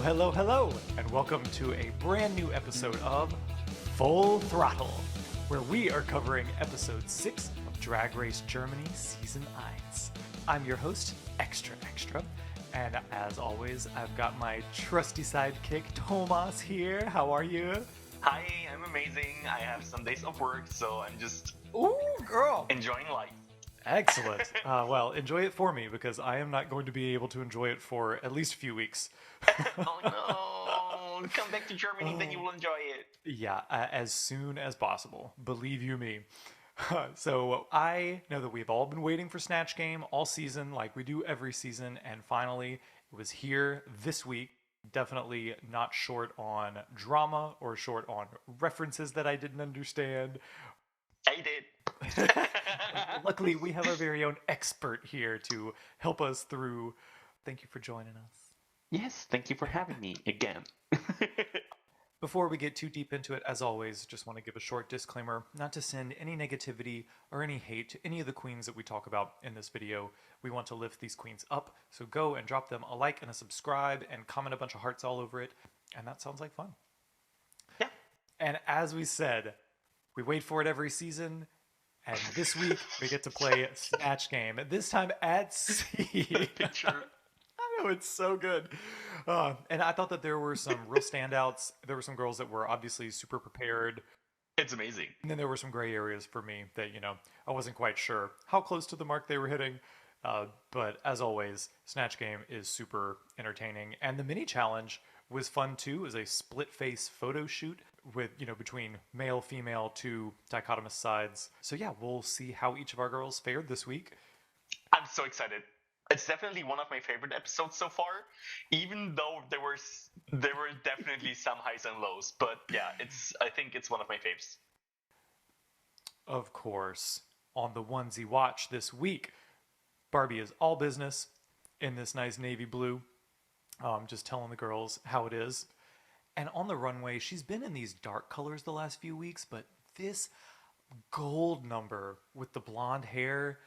Hello, and welcome to a brand new episode of VollThrottle, where we are covering episode 6 of Drag Race Germany Season 1. I'm your host, Extra, and as always, I've got my trusty sidekick, Thomas, here. How are you? Hi, I'm amazing. I have some days off work, so I'm just enjoying life. Excellent. Well, enjoy it for me, because I am not going to be able to enjoy it for at least a few weeks. Oh no! Come back to Germany, then you will enjoy it. Yeah, as soon as possible. Believe you me. So I know that we've all been waiting for Snatch Game all season, like we do every season, and finally it was here this week. Definitely not short on drama or short on references that I didn't understand. I did. Luckily, we have our very own expert here to help us through. Thank you for joining us. Yes, thank you for having me again. Before we get too deep into it, as always, just want to give a short disclaimer not to send any negativity or any hate to any of the queens that we talk about in this video. We want to lift these queens up, so go and drop them a like and a subscribe and comment a bunch of hearts all over it, and that sounds like fun. Yeah. And as we said, we wait for it every season, and this week we get to play Snatch Game, this time at sea. Picture. I know, it's so good. And I thought that there were some real standouts. There were some girls that were obviously super prepared. It's amazing. And then there were some gray areas for me that, I wasn't quite sure how close to the mark they were hitting. But as always, Snatch Game is super entertaining. And the mini challenge was fun too. It was a split face photo shoot with, between male, female, two dichotomous sides. So yeah, we'll see how each of our girls fared this week. I'm so excited. It's definitely one of my favorite episodes so far, even though there were definitely some highs and lows. But yeah, I think it's one of my faves. Of course, on the onesie watch this week, Barbie is all business in this nice navy blue. Just telling the girls how it is. And on the runway, she's been in these dark colors the last few weeks, but this gold number with the blonde hair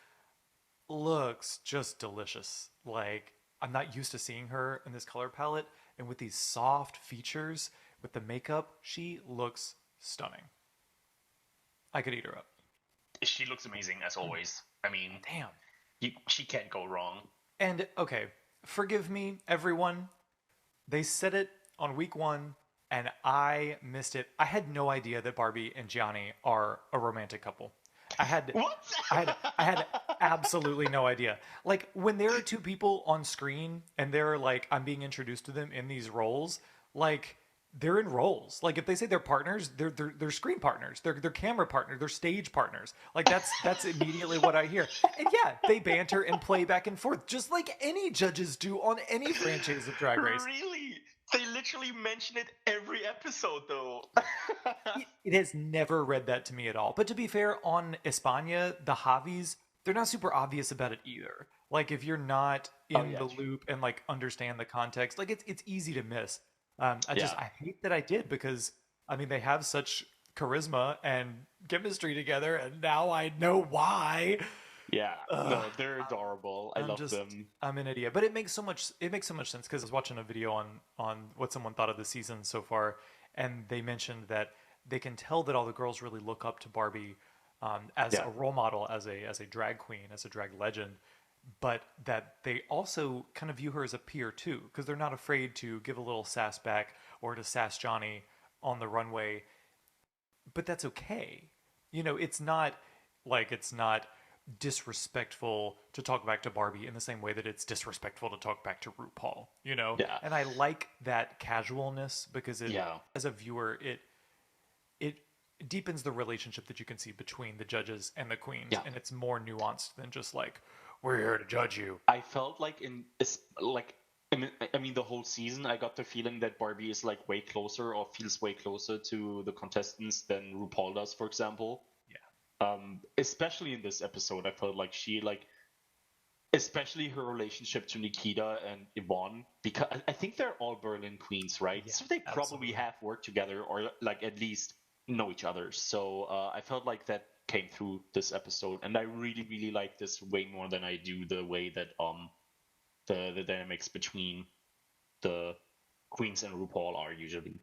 looks just delicious. Like, I'm not used to seeing her in this color palette, and with these soft features with the makeup, she looks stunning. I could eat her up. She looks amazing as always. I mean, damn, she can't go wrong. And okay, forgive me, everyone. They said it on week 1, and I missed it. I had no idea that Barbie and Gianni are a romantic couple. I had absolutely no idea. Like, when there are two people on screen and they're like, I'm being introduced to them in these roles, like, they're in roles. Like, if they say they're partners, they're screen partners, they're camera partners, they're stage partners. Like, that's immediately what I hear. And yeah, they banter and play back and forth, just like any judges do on any franchise of Drag Race. Really? They literally mention it every episode, though. It has never read that to me at all. But to be fair, on España, the Javis, they're not super obvious about it either. Like, if you're not in the loop and like understand the context, like it's easy to miss. I hate that I did, because I mean, they have such charisma and chemistry together, and now I know why. Yeah, no, they're adorable. I love them. I'm an idiot, but it makes so much sense, because I was watching a video on what someone thought of the season so far, and they mentioned that they can tell that all the girls really look up to Barbie as a role model, as a drag queen, as a drag legend, but that they also kind of view her as a peer too, because they're not afraid to give a little sass back or to sass Johnny on the runway. But that's okay. It's not disrespectful to talk back to Barbie in the same way that it's disrespectful to talk back to RuPaul, Yeah. And I like that casualness, because as a viewer, it deepens the relationship that you can see between the judges and the queens, and it's more nuanced than just like, we're here to judge you. I felt like I mean, the whole season, I got the feeling that Barbie is like way closer, or feels way closer to the contestants than RuPaul does, for example. Especially in this episode, I felt like especially her relationship to Nikita and Yvonne, because I think they're all Berlin queens, right? Yeah, so they probably have worked together, or like at least know each other. So I felt like that came through this episode, and I really, really like this way more than I do the way that the dynamics between the queens and RuPaul are usually.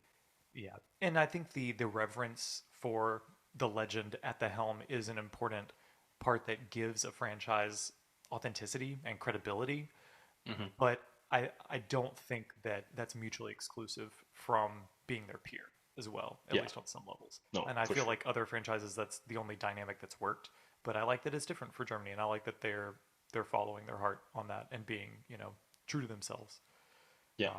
Yeah. And I think the reverence for the legend at the helm is an important part that gives a franchise authenticity and credibility. Mm-hmm. But I don't think that that's mutually exclusive from being their peer as well, at least on some levels. No, And I for feel sure. like other franchises, that's the only dynamic that's worked. But I like that it's different for Germany, and I like that they're following their heart on that and being, true to themselves. Yeah.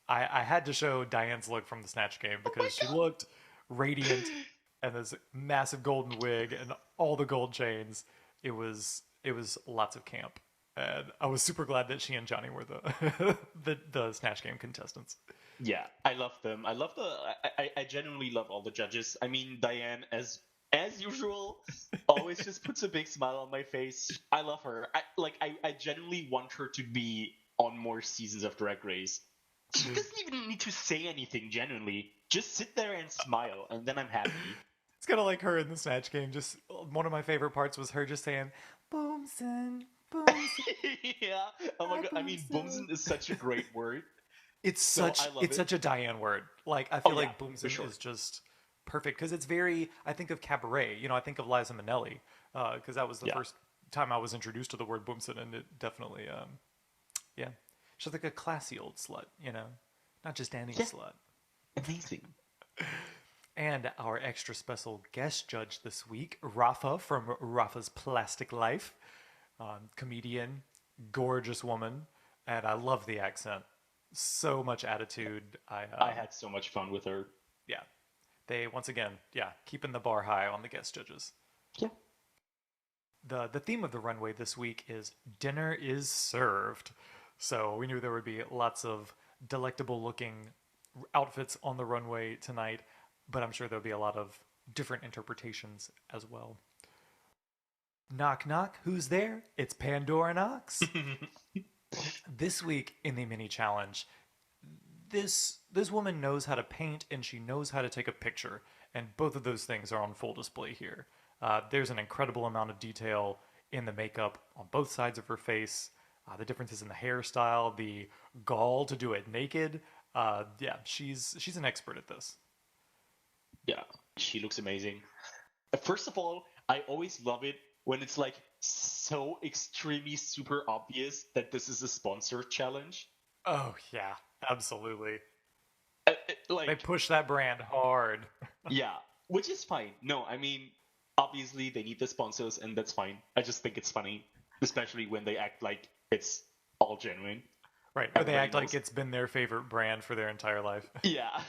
I had to show Diane's look from the Snatch Game Oh my because she looked radiant and this massive golden wig and all the gold chains. It was lots of camp, and I was super glad that she and Johnny were the the Snatch Game contestants. Yeah, I love them. I love I genuinely love all the judges. I mean, Diane, as usual, always just puts a big smile on my face. I love her. I genuinely want her to be on more seasons of Drag Race. She doesn't even need to say anything. Genuinely, just sit there and smile, and then I'm happy. It's kind of like her in the Snatch Game. Just one of my favorite parts was her just saying "Boomsin, Boomsin." Yeah. Oh my god. I mean, Bumsen is such a great word. It's So such I love it's it. such a Diane word. Like I feel Oh yeah, like for Boomsin sure. is just perfect because it's very. I think of cabaret. I think of Liza Minnelli because that was the Yeah. first time I was introduced to the word Boomsin, and it definitely, yeah, she's like a classy old slut. Not just any Yeah. slut. Amazing. And our extra special guest judge this week, Rafa from Rafa's Plastic Life, comedian, gorgeous woman, and I love the accent. So much attitude. I had so much fun with her. Yeah, they once again, yeah, keeping the bar high on the guest judges. Yeah. The theme of the runway this week is dinner is served. So we knew there would be lots of delectable looking outfits on the runway tonight, but I'm sure there'll be a lot of different interpretations as well. Knock knock, who's there? It's Pandora Knox. This week in the mini challenge, this woman knows how to paint and she knows how to take a picture, and both of those things are on full display here. There's an incredible amount of detail in the makeup on both sides of her face. The differences in the hairstyle, the gall to do it naked. Yeah, she's an expert at this. Yeah. She looks amazing. First of all, I always love it when it's like so extremely super obvious that this is a sponsored challenge. Oh yeah, absolutely. They Like, push that brand hard. yeah, which is fine. No, I mean, obviously they need the sponsors, and that's fine. I just think it's funny, especially when they act like it's all genuine. Right, or they Everybody act like knows. it's been their favorite brand for their entire life. Yeah.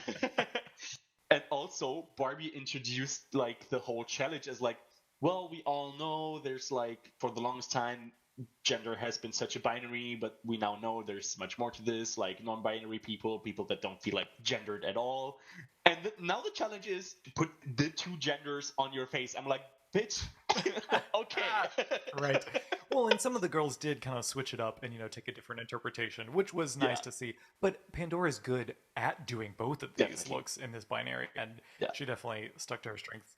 And also, Barbie introduced like the whole challenge as like, well, we all know there's like for the longest time gender has been such a binary, but we now know there's much more to this, like non-binary people that don't feel like gendered at all. And now the challenge is to put the two genders on your face. I'm like, bitch, okay. Right. Well, and some of the girls did kind of switch it up and take a different interpretation, which was nice Yeah. to see. But Pandora's good at doing both of these Definitely. looks in this binary, and Yeah. she definitely stuck to her strengths.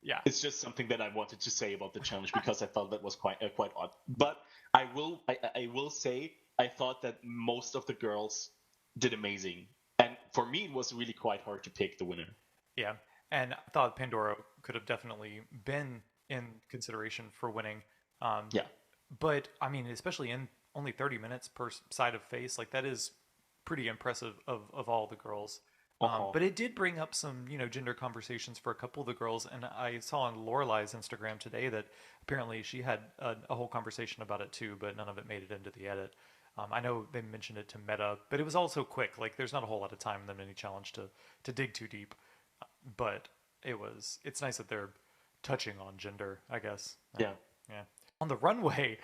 Yeah. It's just something that I wanted to say about the challenge because I thought that was quite odd. But I will say I thought that most of the girls did amazing, and for me it was really quite hard to pick the winner. Yeah. And I thought Pandora could have definitely been in consideration for winning. Yeah, But I mean, especially in only 30 minutes per side of face, like that is pretty impressive of all the girls. But it did bring up some, gender conversations for a couple of the girls, and I saw on Loreley's Instagram today that apparently she had a whole conversation about it too, but none of it made it into the edit. I know they mentioned it to Meta, but it was also quick. Like, there's not a whole lot of time in the mini challenge to dig too deep. But it's nice that they're touching on gender, I guess. yeah. Yeah. On the runway,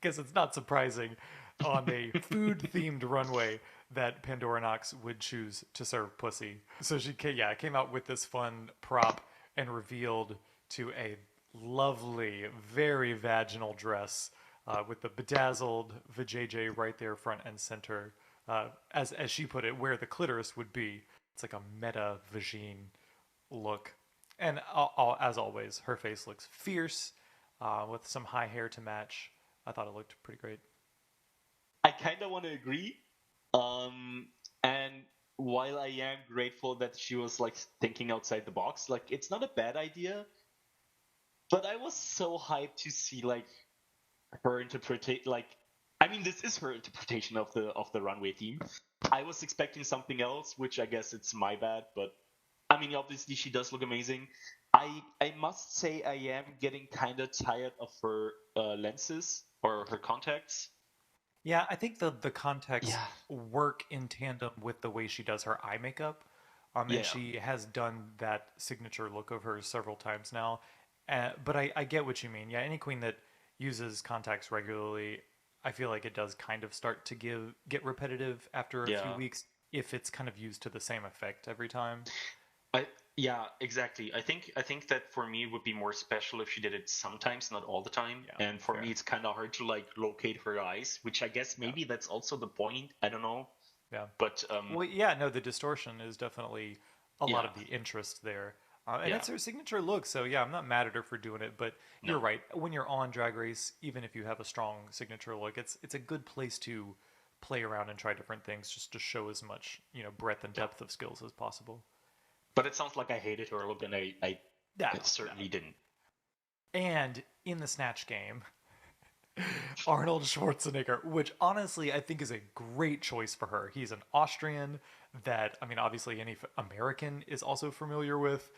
because it's not surprising, on a food-themed runway that Pandora Knox would choose to serve pussy. So she came out with this fun prop and revealed to a lovely, very vaginal dress with the bedazzled vajayjay right there front and center. As she put it, where the clitoris would be. It's like a meta vagine look. And as always, her face looks fierce with some high hair to match. I thought it looked pretty great. I kind of want to agree. And while I am grateful that she was like thinking outside the box, like it's not a bad idea, but I was so hyped to see like her interpretation. Like, I mean, this is her interpretation of the runway theme. I was expecting something else, which I guess it's my bad, but I mean, obviously she does look amazing. I must say I am getting kind of tired of her lenses or her contacts. Yeah, I think the contacts Yeah, work in tandem with the way she does her eye makeup. And yeah, she has done that signature look of hers several times now. But I get what you mean. Yeah, any queen that uses contacts regularly, I feel like it does kind of start to get repetitive after a few yeah. weeks if it's kind of used to the same effect every time. I Yeah, exactly. I think that for me it would be more special if she did it sometimes, not all the time. Yeah, And for me fair. it's kind of hard to like locate her eyes, which I guess Yeah, maybe that's also the point. I don't know. yeah. But Well, yeah, no, the distortion is definitely a lot yeah, of the interest there. And yeah, it's her signature look, so yeah, I'm not mad at her for doing it. But you're no. right. When you're on Drag Race, even if you have a strong signature look, it's a good place to play around and try different things, just to show as much breadth and Yeah. depth of skills as possible. But it sounds like I hated her look, and Yeah, I no. certainly didn't. And in the Snatch Game, Arnold Schwarzenegger, which honestly I think is a great choice for her. He's an Austrian that, I mean, obviously any American is also familiar with.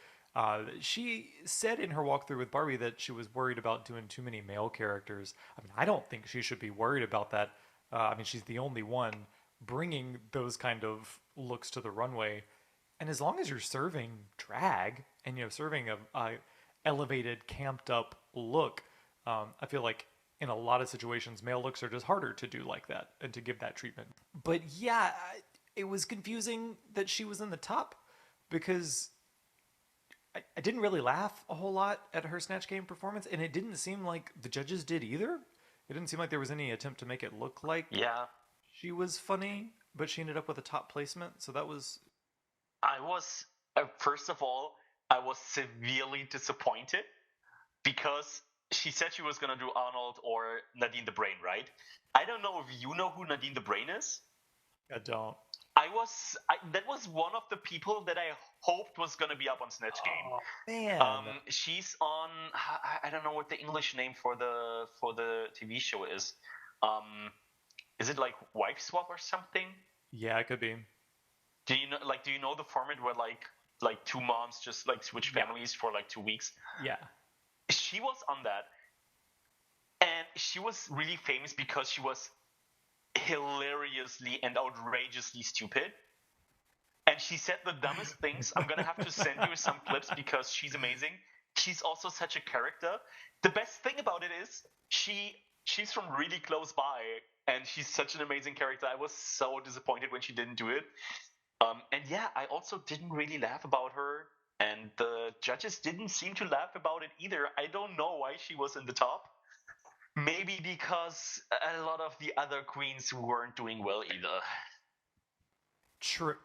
She said in her walkthrough with Barbie that she was worried about doing too many male characters. I mean, I don't think she should be worried about that. I mean, she's the only one bringing those kind of looks to the runway. And as long as you're serving drag and serving a elevated, camped up look, I feel like in a lot of situations, male looks are just harder to do like that and to give that treatment. But yeah, it was confusing that she was in the top because I didn't really laugh a whole lot at her Snatch Game performance, and it didn't seem like the judges did either. It didn't seem like there was any attempt to make it look like Yeah, she was funny, but she ended up with a top placement, so that was. I was first of all, I was severely disappointed because she said she was gonna do Arnold or Nadine the Brain, right? I don't know if you know who Nadine the Brain is. I don't. That was one of the people that I hoped was gonna be up on Snatch Game. Oh man. She's on. I don't know what the English name for the TV show is. Is it like Wife Swap or something? Yeah, it could be. Do you know the format where like two moms just like switch Yeah. families for like 2 weeks? Yeah. She was on that, and she was really famous because she was hilariously and outrageously stupid. And she said the dumbest things. I'm gonna have to send you some clips because she's amazing. She's also such a character. The best thing about it is she's from really close by, and she's such an amazing character. I was so disappointed when she didn't do it. And yeah, I also didn't really laugh about her, and the judges didn't seem to laugh about it either. I don't know why she was in the top. Maybe because a lot of the other queens weren't doing well either. True.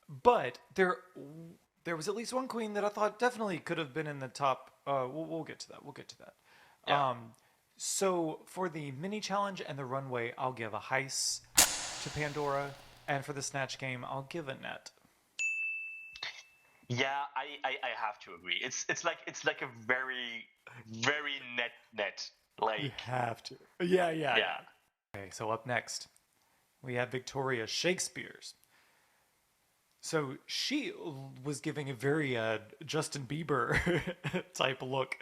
But there was at least one queen that I thought definitely could have been in the top. We'll get to that. We'll get to that. Yeah. So for the mini challenge and the runway, I'll give a heist to Pandora, and for the Snatch Game, I'll give a net. Yeah, I have to agree. It's like a very very net You like have to. Yeah, yeah, yeah. Okay, so up next, we have Victoria Shakespears. So she was giving a very Justin Bieber type look.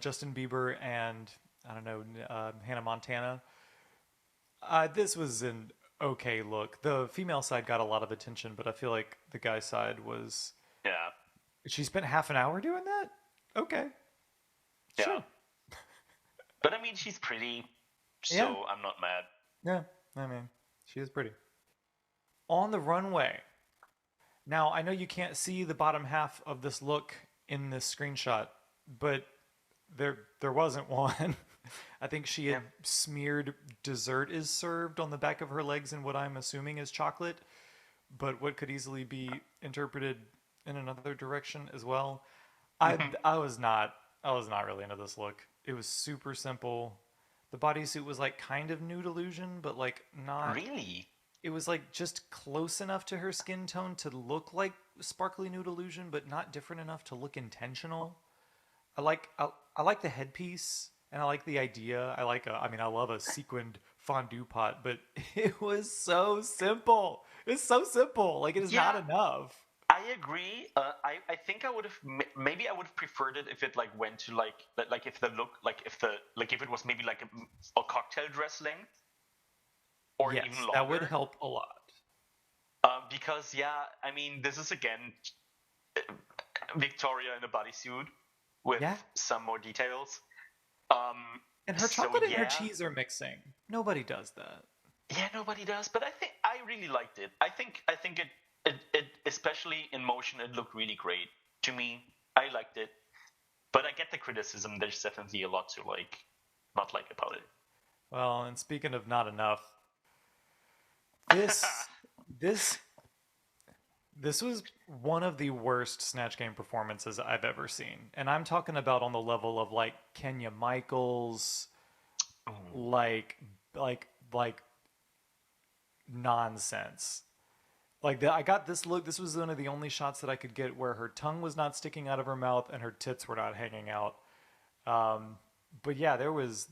Justin Bieber and, I don't know, Hannah Montana. This was an okay look. The female side got a lot of attention, but I feel like the guy side was. Yeah. She spent half an hour doing that? Okay. Yeah. Sure. But I mean, she's pretty, so Yeah. I'm not mad. Yeah, I mean, she is pretty. On the runway. Now, I know you can't see the bottom half of this look in this screenshot, but there wasn't one. I think she had smeared dessert is served on the back of her legs in what I'm assuming is chocolate, but what could easily be interpreted in another direction as well. I was not really into this look. It was super simple. The bodysuit was like kind of nude illusion, but like not. Really? it was like just close enough to her skin tone to look like sparkly nude illusion, but not different enough to look intentional. I like the headpiece and I like the idea. I mean I love a sequined fondue pot, but it was so simple. It's so simple. Like it is Yeah, not enough. I agree. I think I would have maybe I would have preferred it if it like went to like if the look like if it was maybe like a cocktail dress length or even Yes, that would longer. help a lot. Because yeah, I mean this is again Victoria in a bodysuit with Yeah. some more details. Um, And her so chocolate and her yeah, cheese are mixing. Nobody does that. yeah, nobody does, but I think I really liked it. I think it especially in motion it looked really great to me. I liked it, but I get the criticism. There's definitely a lot to like, not like about it. Well, and speaking of not enough, this this this was one of the worst Snatch Game performances I've ever seen. And I'm talking about on the level of like Kenya Michaels, Mm. like like nonsense. I got this look. This was one of the only shots that I could get where her tongue was not sticking out of her mouth and her tits were not hanging out. Um, but yeah, there was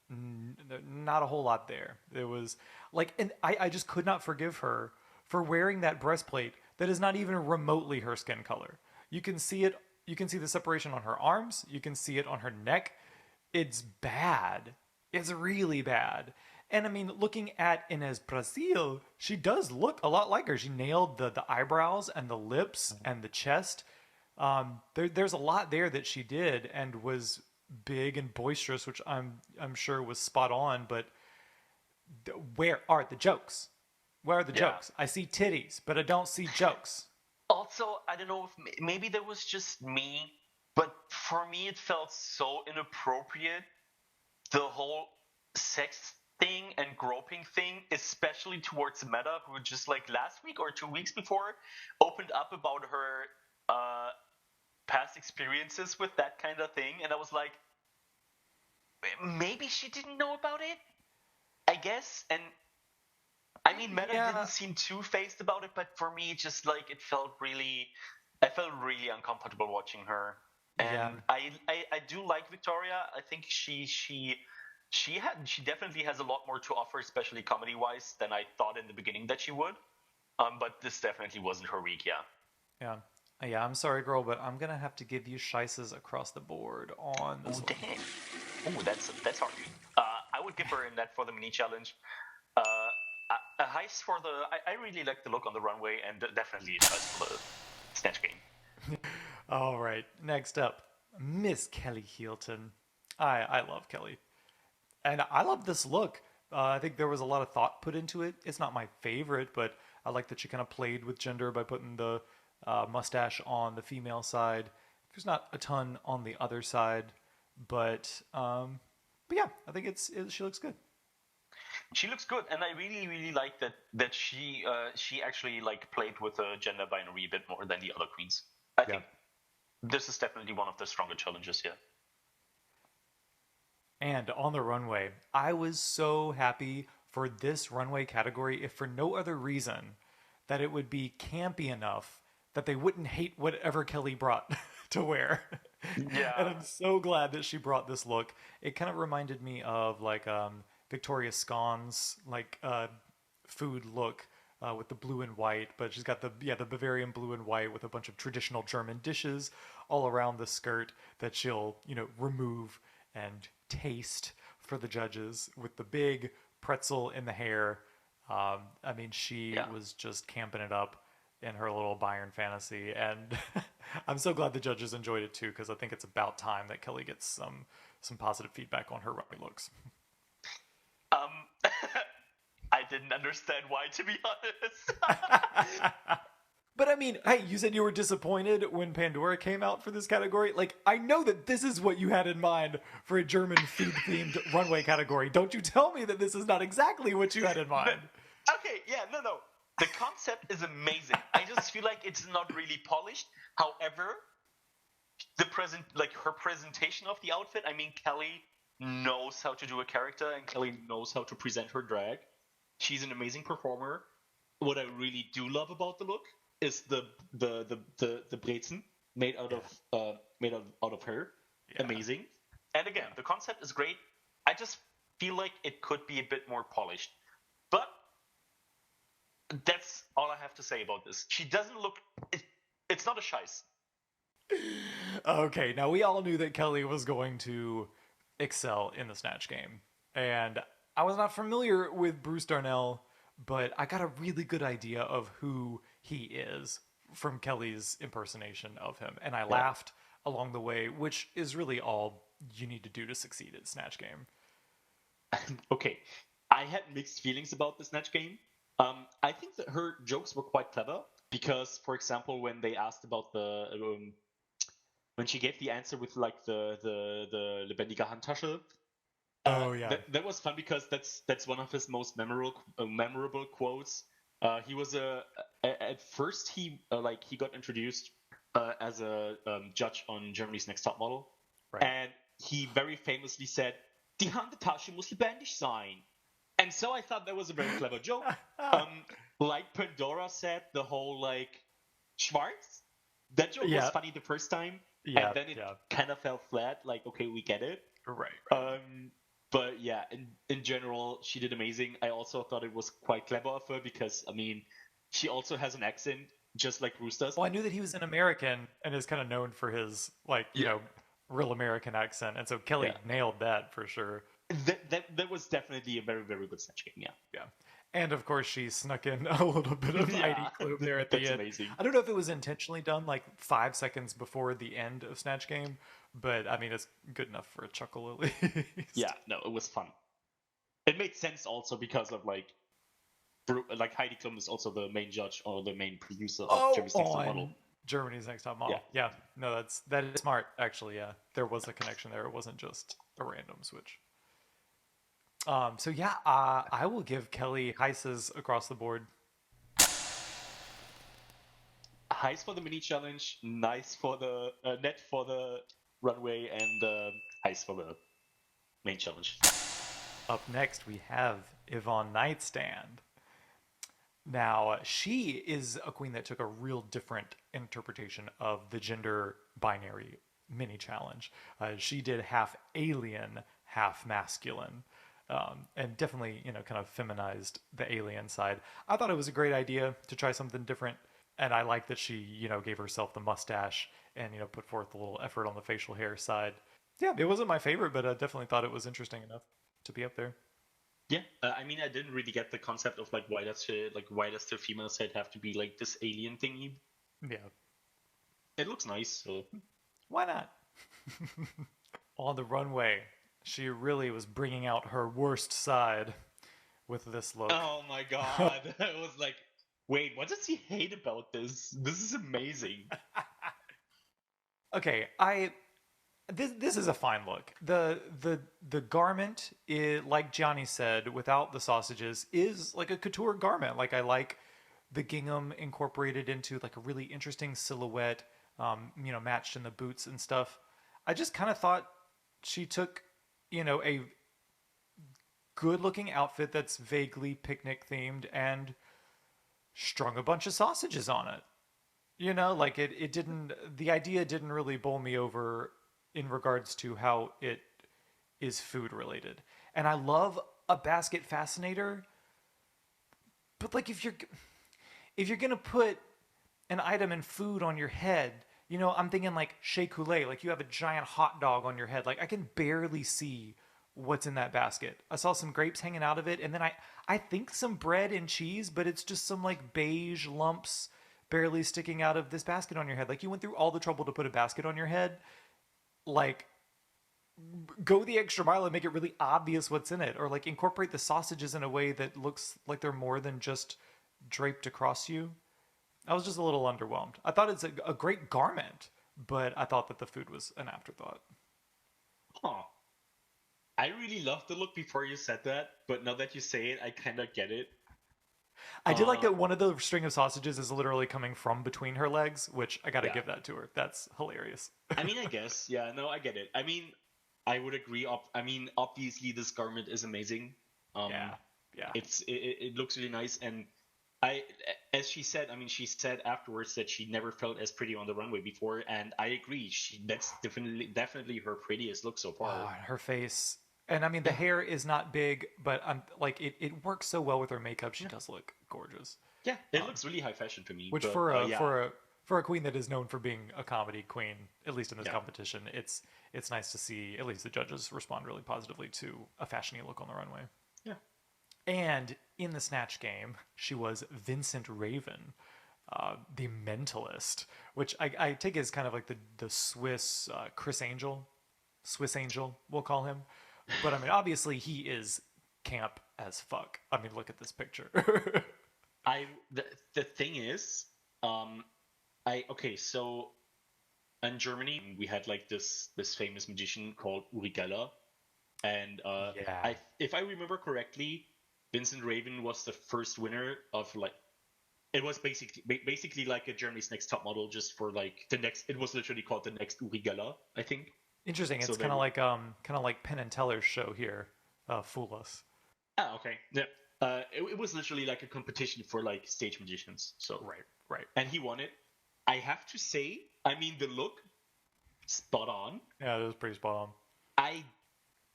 not a whole lot there. It was like, and I just could not forgive her for wearing that breastplate that is not even remotely her skin color. You can see it. You can see the separation on her arms. You can see it on her neck. It's bad. It's really bad. And I mean, looking at Ines Brasil, she does look a lot like her. She nailed the eyebrows and the lips and the chest. There's a lot there that she did and was big and boisterous, which I'm sure was spot on. But where are the jokes? Where are the Yeah. jokes? I see titties, but I don't see jokes. Also, I don't know if maybe that was just me, but for me it felt so inappropriate. The whole sex thing and groping thing, especially towards Meta, who just like last week or 2 weeks before opened up about her past experiences with that kind of thing, and I was like, maybe she didn't know about it, I guess. And I mean, Meta Yeah, didn't seem too phased about it, but for me, just like I felt really uncomfortable watching her. yeah. And I do like Victoria. I think she definitely has a lot more to offer, especially comedy wise, than I thought in the beginning that she would. But this definitely wasn't her week. Yeah. Yeah. Yeah, I'm sorry, girl, but I'm gonna have to give you shices across the board on Oh this one. damn. Oh, that's hard. I would give her in that for the mini challenge. Uh, a heist for the. I really like the look on the runway, and definitely a heist for the snatch game. All right, next up, Miss Kelly Heelton. I love Kelly, and I love this look. I think there was a lot of thought put into it. It's not my favorite, but I like that she kind of played with gender by putting the mustache on the female side. There's not a ton on the other side, but yeah, I think she looks good. She looks good, and I really really like that she actually like played with the gender binary a bit more than the other queens. I Yeah. think this is definitely one of the stronger challenges here. And on the runway, I was so happy for this runway category, if for no other reason that it would be campy enough that they wouldn't hate whatever Kelly brought to wear. And Yeah, I'm so glad that she brought this look. It kind of reminded me of like Victoria Scone's food look with the blue and white, but she's got the Bavarian blue and white with a bunch of traditional German dishes all around the skirt that she'll remove and taste for the judges with the big pretzel in the hair. I mean, she yeah. was just camping it up in her little Bayern fantasy, and I'm so glad the judges enjoyed it too because I think it's about time that Kelly gets some positive feedback on her runway looks. Um, I didn't understand why, to be honest. But I mean, hey, you said you were disappointed when Pandora came out for this category. Like, I know that this is what you had in mind for a German food themed runway category. Don't you tell me that this is not exactly what you had in mind. Okay, yeah, no. The concept is amazing. I just feel like it's not really polished. However, her presentation of the outfit. I mean, Kelly knows how to do a character, and Kelly knows how to present her drag. She's an amazing performer. What I really do love about the look is the brezen made out of her. Yeah. Amazing. And again, the concept is great. I just feel like it could be a bit more polished. But that's all I have to say about this. She doesn't look... It's not a scheiß. Okay, now we all knew that Kelly was going to excel in the Snatch Game. And I was not familiar with Bruce Darnell, but I got a really good idea of who he is from Kelly's impersonation of him. And I laughed along the way, which is really all you need to do to succeed at Snatch Game. Okay, I had mixed feelings about the Snatch Game. I think that her jokes were quite clever because, for example, when they asked about when she gave the answer with like the lebendige Handtasche, that was fun because that's one of his most memorable quotes. He was at first he got introduced as a judge on Germany's Next Top Model, right. And he very famously said, "Die Handtasche muss lebendig sein." And so I thought that was a very clever joke. Like Pandora said, the whole like Schwarz, that joke was funny the first time, and then it kind of fell flat. Like, okay, we get it, right. But yeah, in general, she did amazing. I also thought it was quite clever of her because, I mean, she also has an accent just like Bruce does. Well, I knew that he was an American and is kind of known for his like you know real American accent, and so Kelly nailed that for sure. That was definitely a very, very good Snatch Game, yeah. And of course, she snuck in a little bit of Heidi Klum there at the end. Amazing. I don't know if it was intentionally done, like 5 seconds before the end of Snatch Game, but I mean, it's good enough for a chuckle at least. Yeah, no, it was fun. It made sense also because of like Heidi Klum is also the main judge or the main producer of Germany's Next Top Model. Germany's Next Top Model. Yeah. No, that is smart actually. Yeah, there was a connection there. It wasn't just a random switch. So yeah, I will give Kelly heises across the board. Heiß for the mini challenge, nice for the net for the runway, and heiß for the main challenge. Up next, we have Yvonne Nightstand. Now, she is a queen that took a real different interpretation of the gender binary mini challenge. She did half alien, half masculine. And definitely, kind of feminized the alien side. I thought it was a great idea to try something different. And I like that she, gave herself the mustache and, put forth a little effort on the facial hair side. Yeah, it wasn't my favorite, but I definitely thought it was interesting enough to be up there. Yeah, I mean, I didn't really get the concept of like why does the female side have to be like this alien thingy? Yeah, it looks nice, so why not? On the runway, she really was bringing out her worst side with this look. Oh my god! I was like, wait, what does he hate about this? This is amazing. Okay, This is a fine look. The garment, like Johnny said, without the sausages, is like a couture garment. Like I like the gingham incorporated into like a really interesting silhouette, matched in the boots and stuff. I just kind of thought she took, a good-looking outfit that's vaguely picnic themed and strung a bunch of sausages on it. Like it didn't. The idea didn't really bowl me over in regards to how it is food related. And I love a basket fascinator, but like if you're gonna put an item in food on your head, I'm thinking like Shea Coulee, like you have a giant hot dog on your head. Like I can barely see what's in that basket. I saw some grapes hanging out of it, and then I think some bread and cheese, but it's just some like beige lumps barely sticking out of this basket on your head. Like you went through all the trouble to put a basket on your head. Like, go the extra mile and make it really obvious what's in it, or like incorporate the sausages in a way that looks like they're more than just draped across you. I was just a little underwhelmed. I thought it's a great garment, but I thought that the food was an afterthought. Huh. I really loved the look before you said that, but now that you say it, I kind of get it. I did like that one of the string of sausages is literally coming from between her legs, which I gotta give that to her. That's hilarious. I mean, I guess. Yeah, no, I get it. I mean, I would agree. Obviously, this garment is amazing. Yeah. It looks really nice, and I, as she said, I mean, she said afterwards that she never felt as pretty on the runway before, and I agree. That's definitely her prettiest look so far. Oh, and her face. And I mean, the Yeah, hair is not big, but I'm like it works so well with her makeup. She yeah, does look gorgeous. yeah. It looks really high fashion to me, Which but yeah, for a queen that is known for being a comedy queen, at least in this yeah, competition, it's nice to see at least the judges respond really positively to a fashiony look on the runway. yeah. And in the Snatch Game, she was Vincent Raven, the mentalist, which I take as kind of like the Swiss Chris Angel, Swiss Angel, we'll call him. But I mean, obviously, he is camp as fuck. I mean, look at this picture. The thing is, okay, so in Germany we had like this famous magician called Uri Geller, and Yeah. if I remember correctly, Vincent Raven was the first winner of like, it was basically like a Germany's Next Top Model, just for like the next. It was literally called the next Uri Geller, I think. Interesting. So It's kind of like Penn and Teller's show here, Fool Us. okay, yeah. It was literally like a competition for like stage magicians. So Right, right. and he won it. I have to say, I mean, the look, spot on. Yeah, it was pretty spot on. I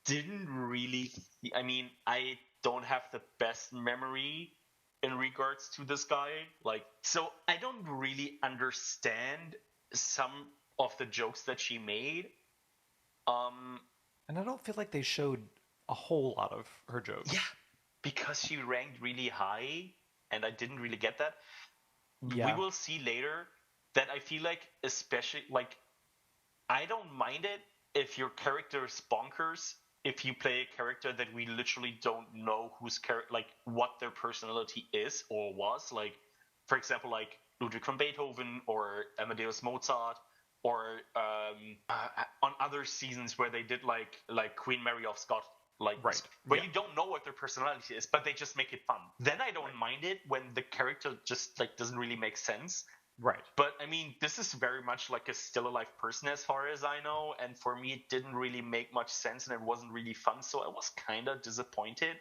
didn't really. I mean, I don't have the best memory in regards to this guy. Like, so I don't really understand some of the jokes that she made. And I don't feel like they showed a whole lot of her jokes. Yeah, because she ranked really high, and I didn't really get that. Yeah. We will see later that I feel like, especially like, I don't mind it if your character is bonkers. If you play a character that we literally don't know like what their personality is or was, like, for example, like Ludwig from Beethoven or Amadeus Mozart, or on other seasons where they did like Queen Mary of Scott, like, Right. where Yeah. you don't know what their personality is, but they just make it fun. Then I don't mind it when the character just like doesn't really make sense. Right. But I mean, this is very much like a still alive person as far as I know, and for me it didn't really make much sense and it wasn't really fun, so I was kind of disappointed.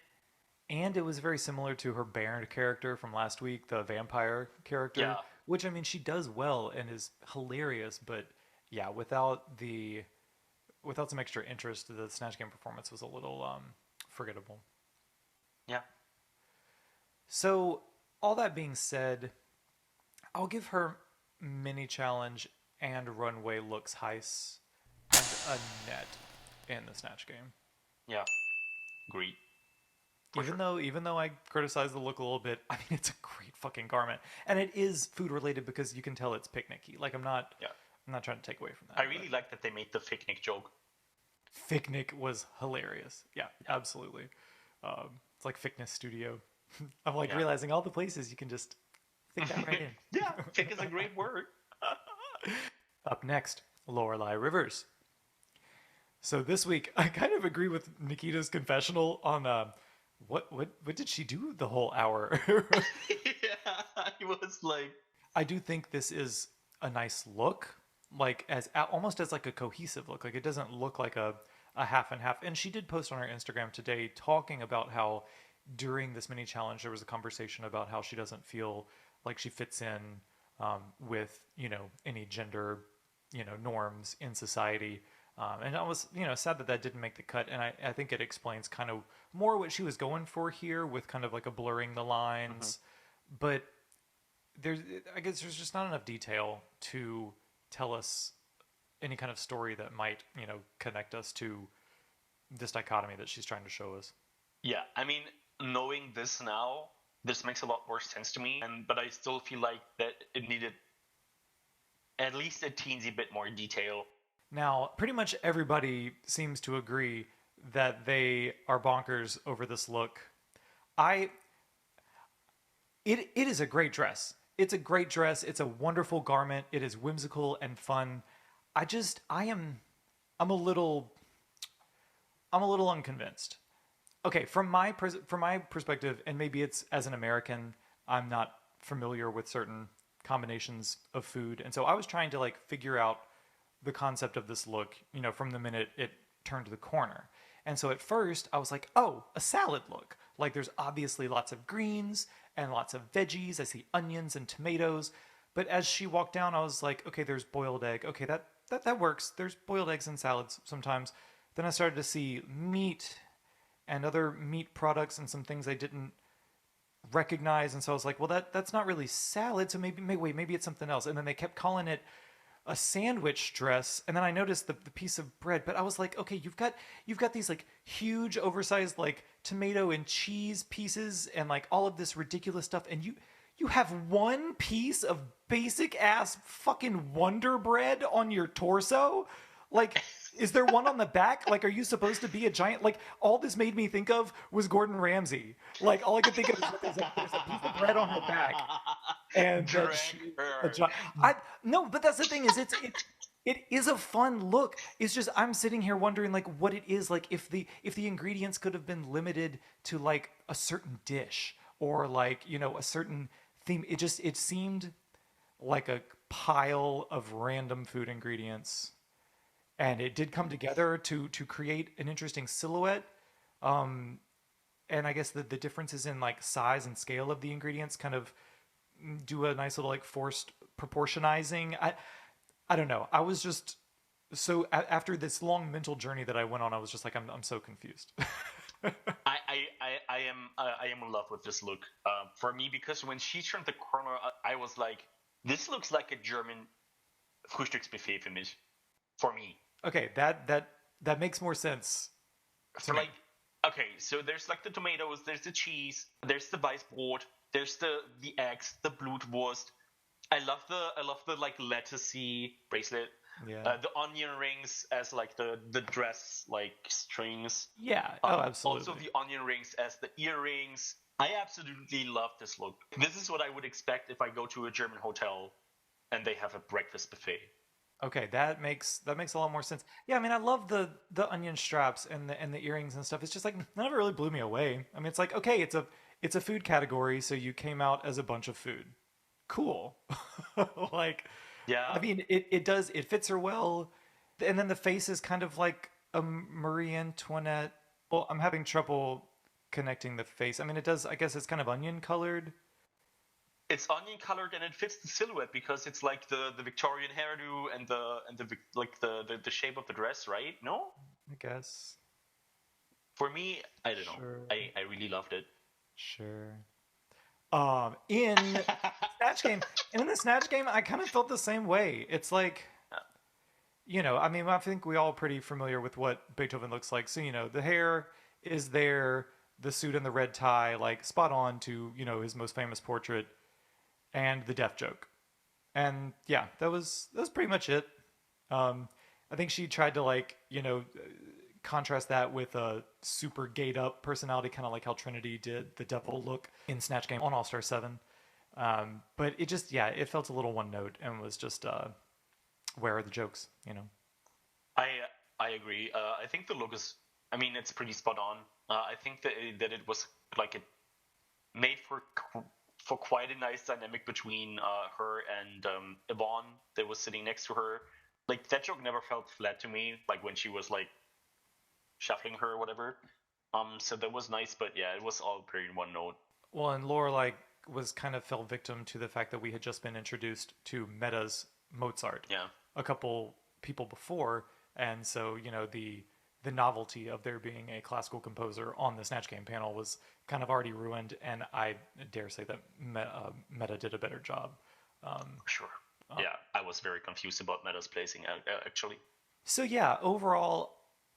And it was very similar to her Baron character from last week, the vampire character, Yeah. which I mean she does well and is hilarious, but yeah, without some extra interest, the Snatch Game performance was a little forgettable. Yeah. So all that being said, I'll give her mini challenge and runway looks heist and a net in the Snatch Game. Yeah. Agreed. Even though I criticize the look a little bit, I mean it's a great fucking garment, and it is food related because you can tell it's picnicky. Like I'm not trying to take away from that. I really like that they made the picnic joke. Picnic was hilarious. Yeah, absolutely. It's like Fitness Studio. I'm like realizing all the places you can just think that right in. Yeah, fic is a great word. Up next, Loreley Rivers. So this week, I kind of agree with Nikita's confessional on what did she do the whole hour? Yeah, I was like, I do think this is a nice look, like as almost as like a cohesive look. Like it doesn't look like a half and half. And she did post on her Instagram today talking about how during this mini challenge there was a conversation about how she doesn't feel like she fits in with any gender norms in society. And I was, sad that didn't make the cut. And I think it explains kind of more what she was going for here with kind of like a blurring the lines. But I guess there's just not enough detail to tell us any kind of story that might, connect us to this dichotomy that she's trying to show us. yeah, I mean, knowing this now, this makes a lot more sense to me. But I still feel like that it needed at least a teensy bit more detail. Now, pretty much everybody seems to agree that they are bonkers over this look. It is a great dress. It's a great dress. It's a wonderful garment. It is whimsical and fun. I'm a little unconvinced. Okay, from my perspective, and maybe it's as an American, I'm not familiar with certain combinations of food, and so I was trying to like figure out the concept of this look, from the minute it turned the corner. And so at first I was like, oh, a salad look. Like there's obviously lots of greens and lots of veggies. I see onions and tomatoes. But as she walked down, I was like, okay, there's boiled egg. Okay, that works. There's boiled eggs in salads sometimes. Then I started to see meat and other meat products and some things I didn't recognize, and so I was like, well, that's not really salad, so maybe it's something else. And then they kept calling it a sandwich dress, and then I noticed the piece of bread, but I was like, okay, you've got these like huge oversized like tomato and cheese pieces and like all of this ridiculous stuff, and you have one piece of basic ass fucking Wonder Bread on your torso. Like, is there one on the back? Like, are you supposed to be a giant? Like, all this made me think of was Gordon Ramsay. Like, all I could think of is there's a piece of bread on her back, and that she's a giant. No, but that's the thing is it is a fun look. It's just I'm sitting here wondering like what it is like if the ingredients could have been limited to like a certain dish or like a certain theme. It seemed like a pile of random food ingredients. And it did come together to create an interesting silhouette. And I guess the differences in like size and scale of the ingredients kind of do a nice little like forced proportionizing. I don't know. I was just so after this long mental journey that I went on, I was just like I'm so confused. I am in love with this look. For me, because when she turned the corner, I was like, this looks like a German Frühstücksbuffet for me. Okay, that makes more sense. Like, okay, so there's like the tomatoes, there's the cheese, there's the Weißbrot, there's the eggs, the Blutwurst. I love the like lettucey bracelet. Yeah. The onion rings as like the dress like strings. Yeah. Oh, absolutely. Also the onion rings as the earrings. I absolutely love this look. This is what I would expect if I go to a German hotel and they have a breakfast buffet. Okay, that makes a lot more sense. Yeah, I mean, I love the onion straps and the earrings and stuff. It's just like none of it really blew me away. I mean, it's like okay, it's a food category, so you came out as a bunch of food. Cool. Like, yeah. I mean, it fits her well, and then the face is kind of like a Marie Antoinette. Well, I'm having trouble connecting the face. I mean, it does. I guess it's kind of onion colored. It's onion colored and it fits the silhouette because it's like the Victorian hairdo and the shape of the dress, right? No? I guess. For me, I don't Sure. know. I really loved it. Sure. In Snatch Game, and in the Snatch Game, I kind of felt the same way. It's like, I mean, I think we all pretty familiar with what Beethoven looks like. So, the hair is there, the suit and the red tie, like spot on to, his most famous portrait. And the death joke, and yeah, that was pretty much it. I think she tried to contrast that with a super gayed up personality, kind of like how Trinity did the devil look in Snatch Game on All Star 7. But it just it felt a little one note and was just where are the jokes? I agree. I think the look is. I mean, it's pretty spot on. I think that it was like it made for quite a nice dynamic between her and Yvonne that was sitting next to her. Like, that joke never felt flat to me, like when she was like shuffling her or whatever. So that was nice, but yeah, it was all pretty one note. Well, and Loreley was kind of fell victim to the fact that we had just been introduced to Meta's Mozart a couple people before, and so the novelty of there being a classical composer on the Snatch Game panel was kind of already ruined, and I dare say that Meta did a better job. Sure. Yeah, I was very confused about Meta's placing, actually. So yeah, overall,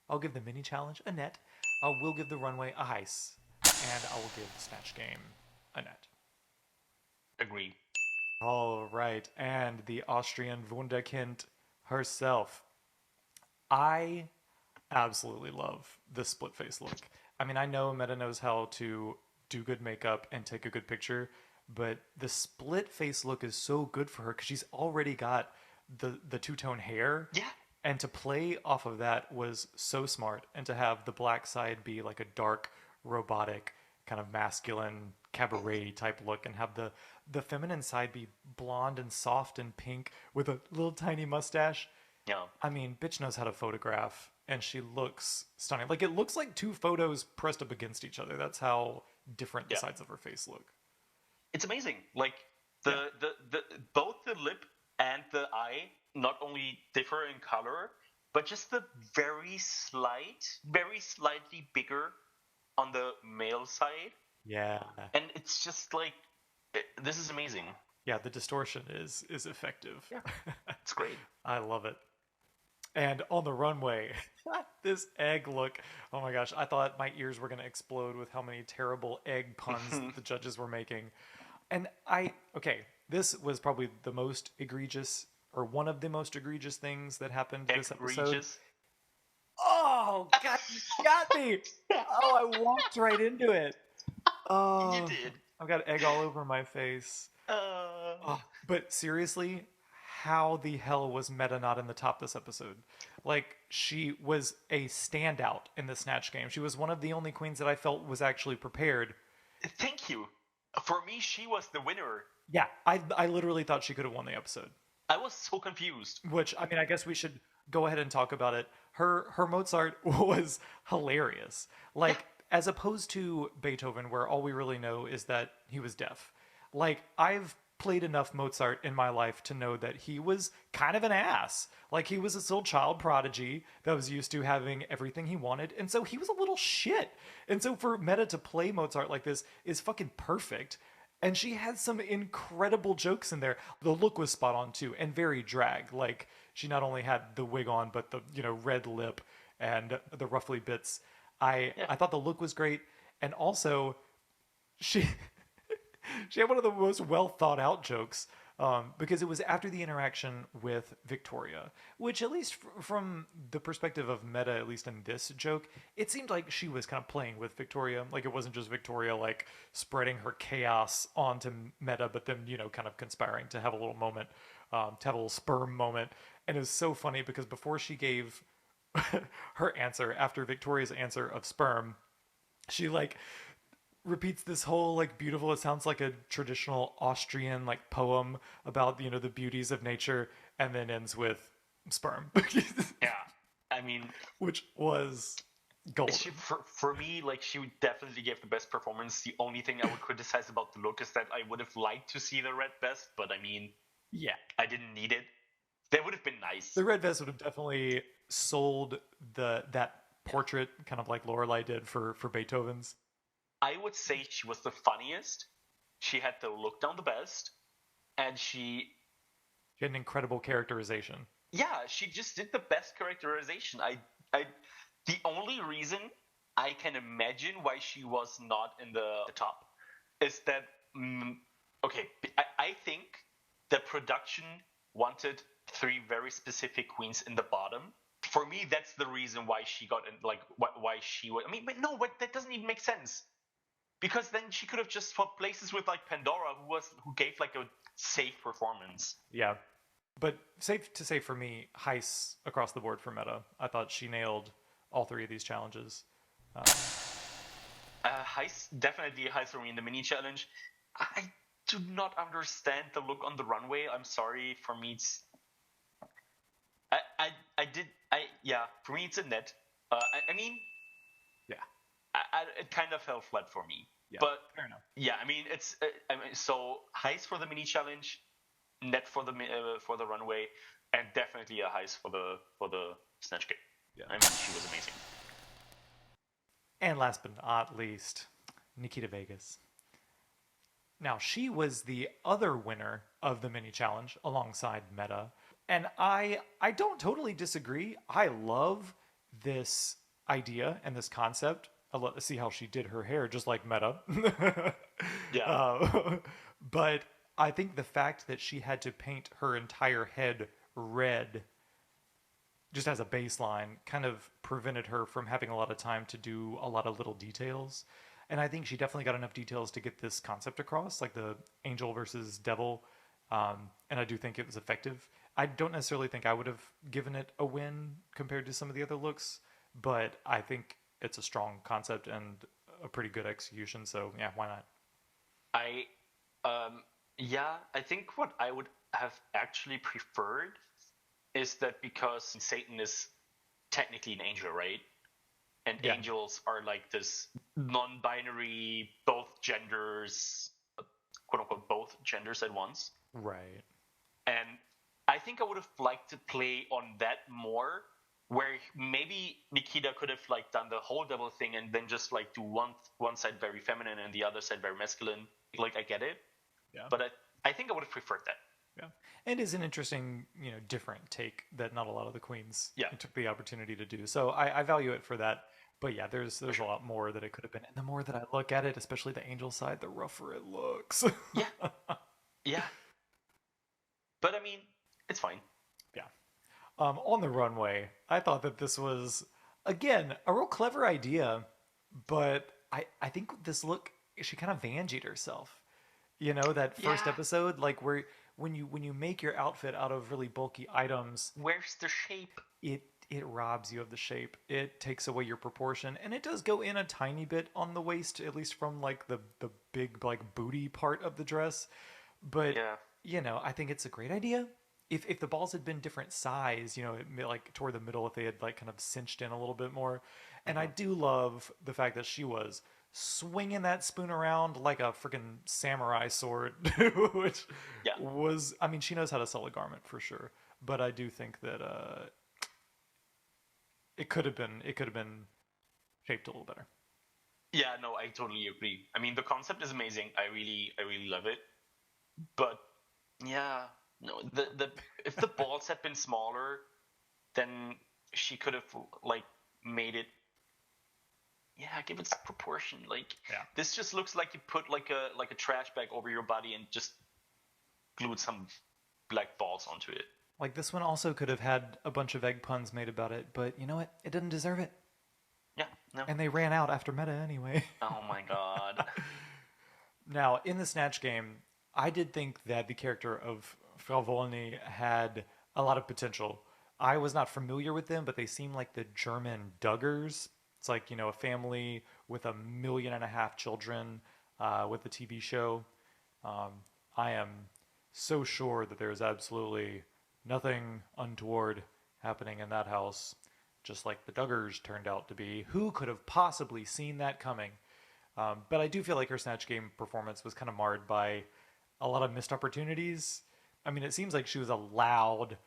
I'll give the mini challenge a net. I will give the runway a heis, and I will give the Snatch Game a net. Agree. All right, and the Austrian Wunderkind herself. I absolutely love the split face look. I mean, I know Meta knows how to do good makeup and take a good picture, but the split face look is so good for her because she's already got the two-tone hair. Yeah. And to play off of that was so smart. And to have the black side be like a dark, robotic, kind of masculine, cabaret type look, and have the feminine side be blonde and soft and pink with a little tiny mustache. Yeah. I mean, bitch knows how to photograph, and she looks stunning. Like, it looks like two photos pressed up against each other. That's how different the Yeah. sides of her face look. It's amazing. Like Yeah. the both the lip and the eye not only differ in color, but just the very slightly bigger on the male side. Yeah. And it's just like this is amazing. Yeah, the distortion is effective. Yeah. It's great. I love it. And on the runway, this egg look. Oh my gosh, I thought my ears were going to explode with how many terrible egg puns the judges were making. And okay, this was probably the most egregious, or one of the most egregious things that happened this episode. Egregious. Oh, God, you got me. Oh, I walked right into it. Oh, You did. I've got egg all over my face. Oh, but seriously, how the hell was Meta not in the top this episode? Like, she was a standout in the Snatch Game. She was one of the only queens that I felt was actually prepared. Thank you. For me, she was the winner. Yeah, I literally thought she could have won the episode. I was so confused. Which, I mean, I guess we should go ahead and talk about it. Her Mozart was hilarious. Like, as opposed to Beethoven, where all we really know is that he was deaf. Like, I've played enough Mozart in my life to know that he was kind of an ass. Like, he was a still child prodigy that was used to having everything he wanted, and so he was a little shit. And so for Meta to play Mozart like this is fucking perfect. And she had some incredible jokes in there. The look was spot on too, and very drag. Like, she not only had the wig on, but the red lip and the ruffly bits. I thought the look was great, and also she she had one of the most well thought out jokes, because it was after the interaction with Victoria, which, at least from the perspective of Meta, at least in this joke, it seemed like she was kind of playing with Victoria. Like, it wasn't just Victoria like spreading her chaos onto Meta, but them kind of conspiring to have a little moment, to have a little sperm moment. And it was so funny because before she gave her answer, after Victoria's answer of sperm, she like repeats this whole like beautiful, it sounds like a traditional Austrian like poem about the beauties of nature, and then ends with sperm. Yeah, I mean, which was golden. For me, like, she definitely gave the best performance. The only thing I would criticize about the look is that I would have liked to see the red vest, but I mean, yeah, I didn't need it. That would have been nice. The red vest would have definitely sold that portrait, kind of like Loreley did for Beethoven's. I would say she was the funniest. She had the look down the best, and she had an incredible characterization. Yeah, she just did the best characterization. The only reason I can imagine why she was not in the top is that okay, I think the production wanted 3 very specific queens in the bottom. For me, that's the reason why she got in, like, why she would. I mean, but that doesn't even make sense. Because then she could have just swapped places with like Pandora, who gave like a safe performance. Yeah, but safe to say for me, Heiss across the board for Meta. I thought she nailed all 3 of these challenges. Heiss, definitely Heiss for me in the mini challenge. I do not understand the look on the runway. I'm sorry. For me, it's for me it's a net. I mean, yeah, it kind of fell flat for me. Yeah, but fair enough. Yeah, I mean, it's so Heiss for the mini challenge, net for the runway, and definitely a Heiss for the Snatch Game. Yeah, I mean, she was amazing. And last but not least, Nikita Vegaz. Now, she was the other winner of the mini challenge alongside Meta. And I don't totally disagree. I love this idea and this concept. I'll let see how she did her hair, just like Meta. Yeah. But I think the fact that she had to paint her entire head red just as a baseline kind of prevented her from having a lot of time to do a lot of little details. And I think she definitely got enough details to get this concept across, like the angel versus devil. And I do think it was effective. I don't necessarily think I would have given it a win compared to some of the other looks, but I think it's a strong concept and a pretty good execution. So yeah, why not? I think what I would have actually preferred is that because Satan is technically an angel, right? And Yeah. angels are like this non-binary, both genders, quote unquote, both genders at once. Right. And I think I would have liked to play on that more, where maybe Nikita could have like done the whole double thing and then just like do one side very feminine and the other side very masculine. Like, I get it. Yeah. But I think I would have preferred that. Yeah. And is an interesting, different take that not a lot of the queens took the opportunity to do. So I value it for that. But yeah, there's a lot more that it could have been. And the more that I look at it, especially the angel side, the rougher it looks. Yeah. Yeah. But I mean, it's fine. Yeah. On the runway, I thought that this was, again, a real clever idea. But I think with this look, she kind of Vanjie'd herself. That first episode, like where when you make your outfit out of really bulky items, where's the shape? It robs you of the shape. It takes away your proportion, and it does go in a tiny bit on the waist, at least from like the big like booty part of the dress. But I think it's a great idea. If the balls had been different size, like toward the middle, if they had like kind of cinched in a little bit more. And I do love the fact that she was swinging that spoon around like a freaking samurai sword, which was, I mean, she knows how to sell a garment for sure. But I do think that it could have been shaped a little better. Yeah, no, I totally agree. I mean, the concept is amazing. I really love it. But yeah, no, the if the balls had been smaller, then she could have like made it. Yeah, give it some proportion. Like this just looks like you put like a trash bag over your body and just glued some black balls onto it. Like this one also could have had a bunch of egg puns made about it, but you know what? It didn't deserve it. Yeah, no. And they ran out after Meta anyway. Oh my god. Now, in the Snatch Game, I did think that the character of Frau Wollny had a lot of potential. I was not familiar with them, but they seem like the German Duggars. It's like, a family with 1.5 million children with a TV show. I am so sure that there's absolutely nothing untoward happening in that house, just like the Duggars turned out to be. Who could have possibly seen that coming? But I do feel like her Snatch Game performance was kind of marred by a lot of missed opportunities. I mean, it seems like she was a loud,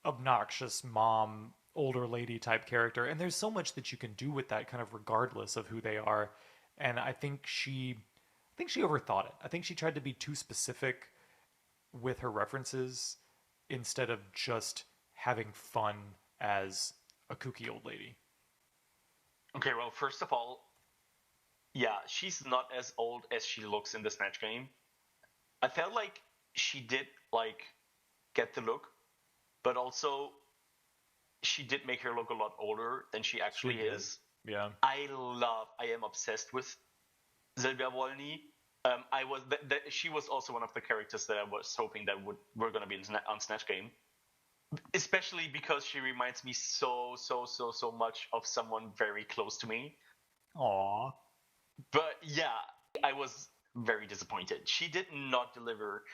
obnoxious mom, older lady type character, and there's so much that you can do with that kind of regardless of who they are. And I think she overthought it. I think she tried to be too specific with her references instead of just having fun as a kooky old lady. Okay, well, first of all, yeah, she's not as old as she looks in the Snatch Game. I felt like she did like get the look, but also she did make her look a lot older than she actually is. Yeah. I am obsessed with Sylvia Wollny. She was also one of the characters that I was hoping that were going to be on Snatch Game, especially because she reminds me so much of someone very close to me. Aww. But yeah, I was very disappointed. She did not deliver.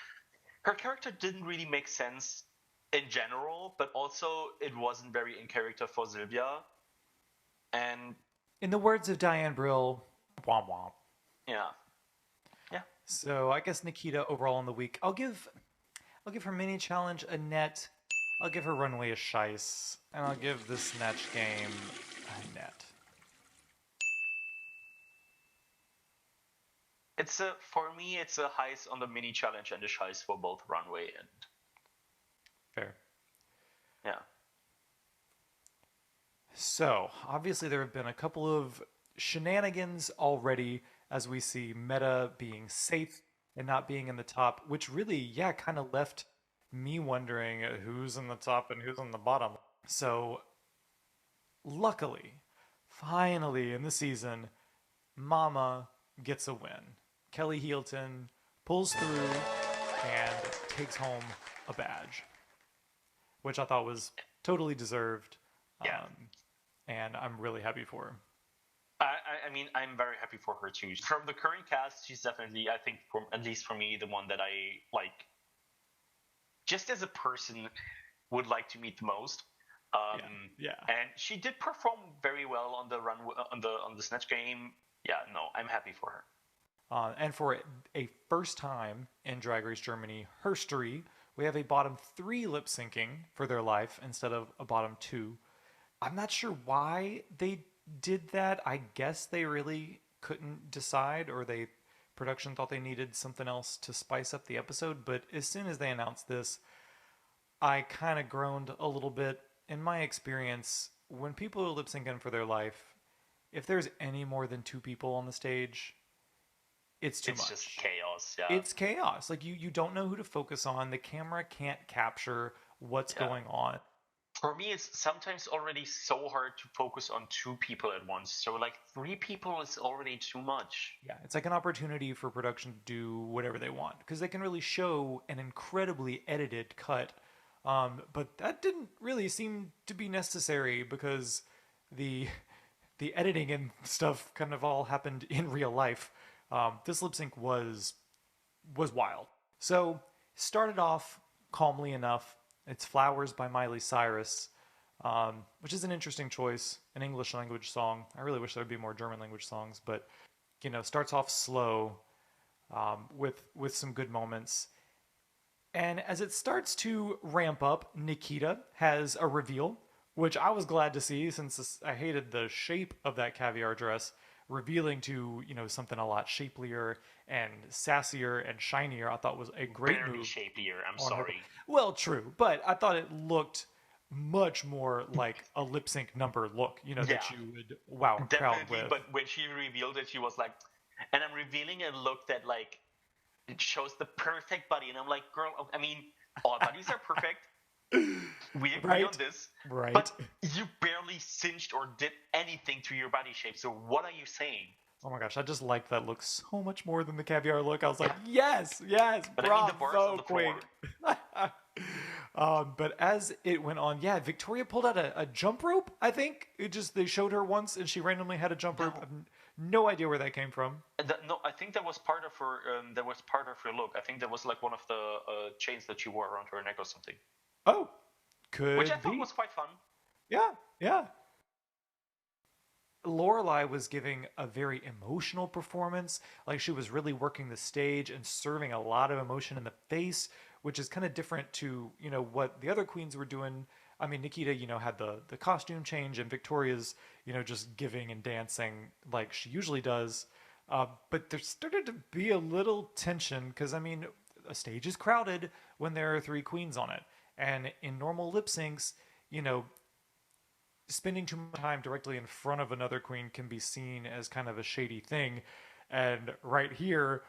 Her character didn't really make sense in general, but also it wasn't very in character for Sylvia. And in the words of Diane Brill, womp womp. Yeah. Yeah. So I guess Nikita overall in the week, I'll give her mini challenge a net. I'll give her runway a shice, and I'll give the Snatch Game a net. For me, it's a highs on the mini challenge and a shice for both runway and. Fair. Yeah. So obviously there have been a couple of shenanigans already, as we see Meta being safe and not being in the top, which really, kind of left me wondering who's in the top and who's on the bottom. So luckily, finally in the season, Mama gets a win. Kelly Heelton pulls through and takes home a badge, which I thought was totally deserved. Yeah. And I'm really happy for her. I mean, I'm very happy for her too. From the current cast, she's definitely, I think, at least for me, the one that I like. Just as a person, would like to meet the most. Yeah. And she did perform very well on the run on the Snatch Game. Yeah, no, I'm happy for her. And for a first time in Drag Race Germany history, we have a bottom 3 lip syncing for their life instead of a bottom 2. I'm not sure why they did that. I guess they really couldn't decide, or production thought they needed something else to spice up the episode. But as soon as they announced this, I kind of groaned a little bit. In my experience, when people are lip syncing for their life, if there's any more than 2 people on the stage, it's too much. It's just chaos. Yeah, it's chaos. Like you don't know who to focus on. The camera can't capture what's going on. For me, it's sometimes already so hard to focus on 2 people at once. So like 3 people is already too much. Yeah, it's like an opportunity for production to do whatever they want, because they can really show an incredibly edited cut. But that didn't really seem to be necessary, because the editing and stuff kind of all happened in real life. This lip sync was wild. So started off calmly enough. It's Flowers by Miley Cyrus, which is an interesting choice, an English language song. I really wish there would be more German language songs, but starts off slow, with some good moments. And as it starts to ramp up, Nikita has a reveal, which I was glad to see, since I hated the shape of that caviar dress, revealing to something a lot shapelier and sassier and shinier. I thought was a great Barely move. shapelier. I'm sorry. Well, true, but I thought it looked much more like a lip sync number look. That you would wow a crowd with. But when she revealed it, she was like, and I'm revealing a look that like it shows the perfect body, and I'm like, girl, I mean, all bodies are perfect. We agree on this, right? But you barely cinched or did anything to your body shape. So what are you saying? Oh my gosh, I just liked that look so much more than the caviar look. I was like, yes, but bravo, I mean, the bars on the queen. But as it went on, Victoria pulled out a jump rope. I think they showed her once, and she randomly had a jump rope. I have no idea where that came from. No, I think that was part of her. That was part of her look. I think that was like one of the chains that she wore around her neck or something. Oh, could which I thought was quite fun. Yeah. Loreley was giving a very emotional performance. Like, she was really working the stage and serving a lot of emotion in the face, which is kind of different to, what the other queens were doing. I mean, Nikita, had the costume change, and Victoria's, just giving and dancing like she usually does. But there started to be a little tension, because, I mean, a stage is crowded when there are 3 queens on it. And in normal lip syncs, spending too much time directly in front of another queen can be seen as kind of a shady thing. And right here,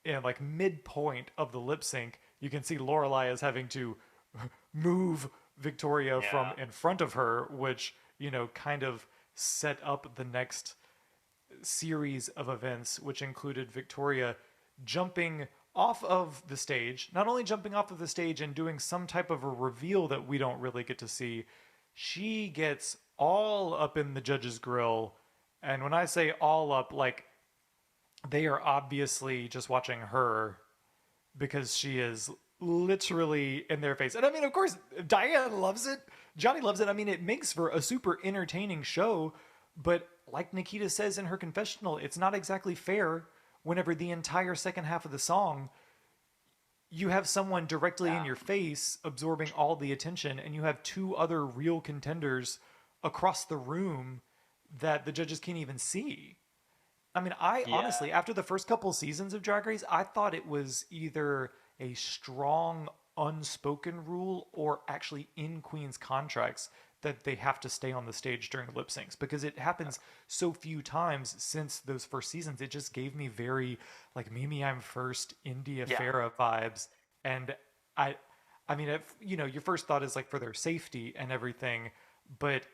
in like midpoint of the lip sync, you can see Loreley is having to move Victoria from in front of her, which, kind of set up the next series of events, which included Victoria jumping off of the stage, not only jumping off of the stage and doing some type of a reveal that we don't really get to see. She gets all up in the judge's grill. And when I say all up, like, they are obviously just watching her, because she is literally in their face. And I mean, of course, Diane loves it. Johnny loves it. I mean, it makes for a super entertaining show. But like Nikita says in her confessional, it's not exactly fair whenever the entire second half of the song, you have someone directly in your face absorbing all the attention, and you have 2 other real contenders across the room that the judges can't even see. I mean, honestly, after the first couple seasons of Drag Race, I thought it was either a strong unspoken rule or actually in Queen's contracts that they have to stay on the stage during lip syncs, because it happens so few times since those first seasons. It just gave me very like Mimi I'm First, India Farah vibes. And I mean, if, your first thought is like for their safety and everything, but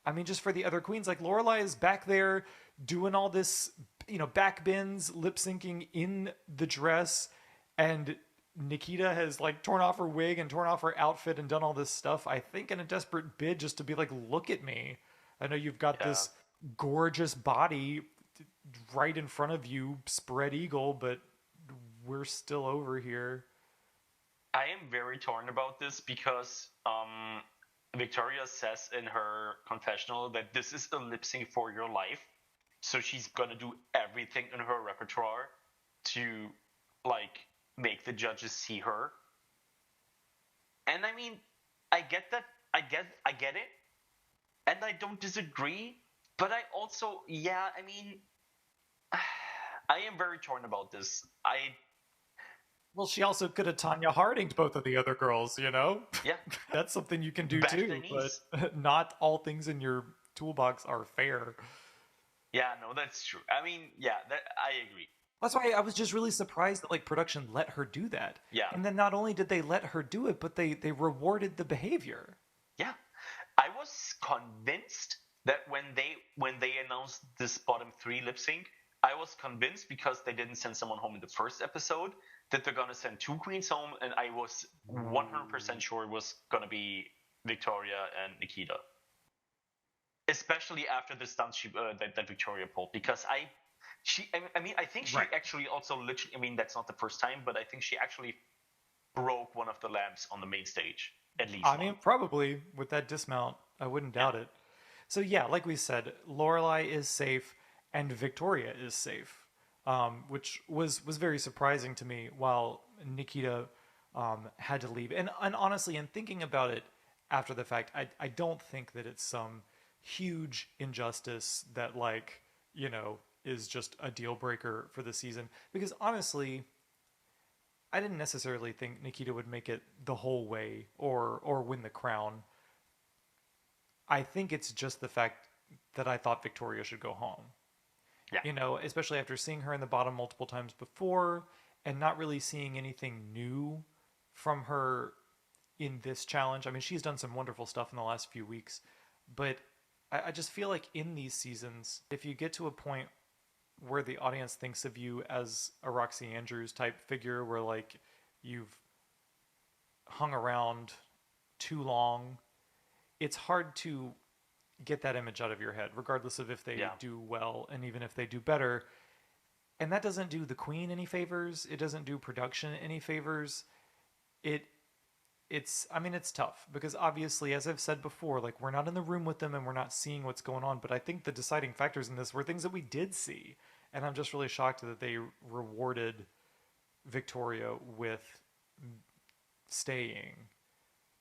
I mean, just for the other queens, like Loreley is back there doing all this, back bends, lip syncing in the dress, and Nikita has like torn off her wig and torn off her outfit and done all this stuff, I think in a desperate bid just to be like, look at me. I know you've got this gorgeous body right in front of you, spread eagle, but we're still over here. I am very torn about this, because Victoria says in her confessional that this is a lip sync for your life. So she's gonna do everything in her repertoire to like make the judges see her. And I mean, I get that. I get it, and I don't disagree. But I also, I mean, I am very torn about this. Well, she also could have Tanya Hardinged both of the other girls, you know? Yeah. That's something you can do Back too, Denise. but not all things in your toolbox are fair. Yeah, no, that's true. I mean, I agree. That's why I was just really surprised that like production let her do that. Yeah. And then not only did they let her do it, but they rewarded the behavior. Yeah. I was convinced that when they announced this bottom 3 lip sync, I was convinced because they didn't send someone home in the first episode that they're gonna send 2 queens home, and I was 100% sure it was gonna be Victoria and Nikita. Especially after the stunts that Victoria pulled, because I think she actually also literally, I mean, that's not the first time, but I think she actually broke one of the lamps on the main stage, at least. I mean, probably with that dismount, I wouldn't doubt it. So yeah, like we said, Loreley is safe and Victoria is safe, which was very surprising to me. While Nikita had to leave, and honestly, in thinking about it after the fact, I don't think that it's some huge injustice that like is just a deal breaker for the season, because honestly, I didn't necessarily think Nikita would make it the whole way or win the crown. I think it's just the fact that I thought Victoria should go home. Yeah. Especially after seeing her in the bottom multiple times before and not really seeing anything new from her in this challenge. I mean, she's done some wonderful stuff in the last few weeks, but I just feel like in these seasons, if you get to a point where the audience thinks of you as a Roxy Andrews type figure, where like you've hung around too long, it's hard to get that image out of your head, regardless of if they do well and even if they do better. And that doesn't do the queen any favors. It doesn't do production any favors. It's tough because obviously, as I've said before, like we're not in the room with them and we're not seeing what's going on. But I think the deciding factors in this were things that we did see. And I'm just really shocked that they rewarded Victoria with staying.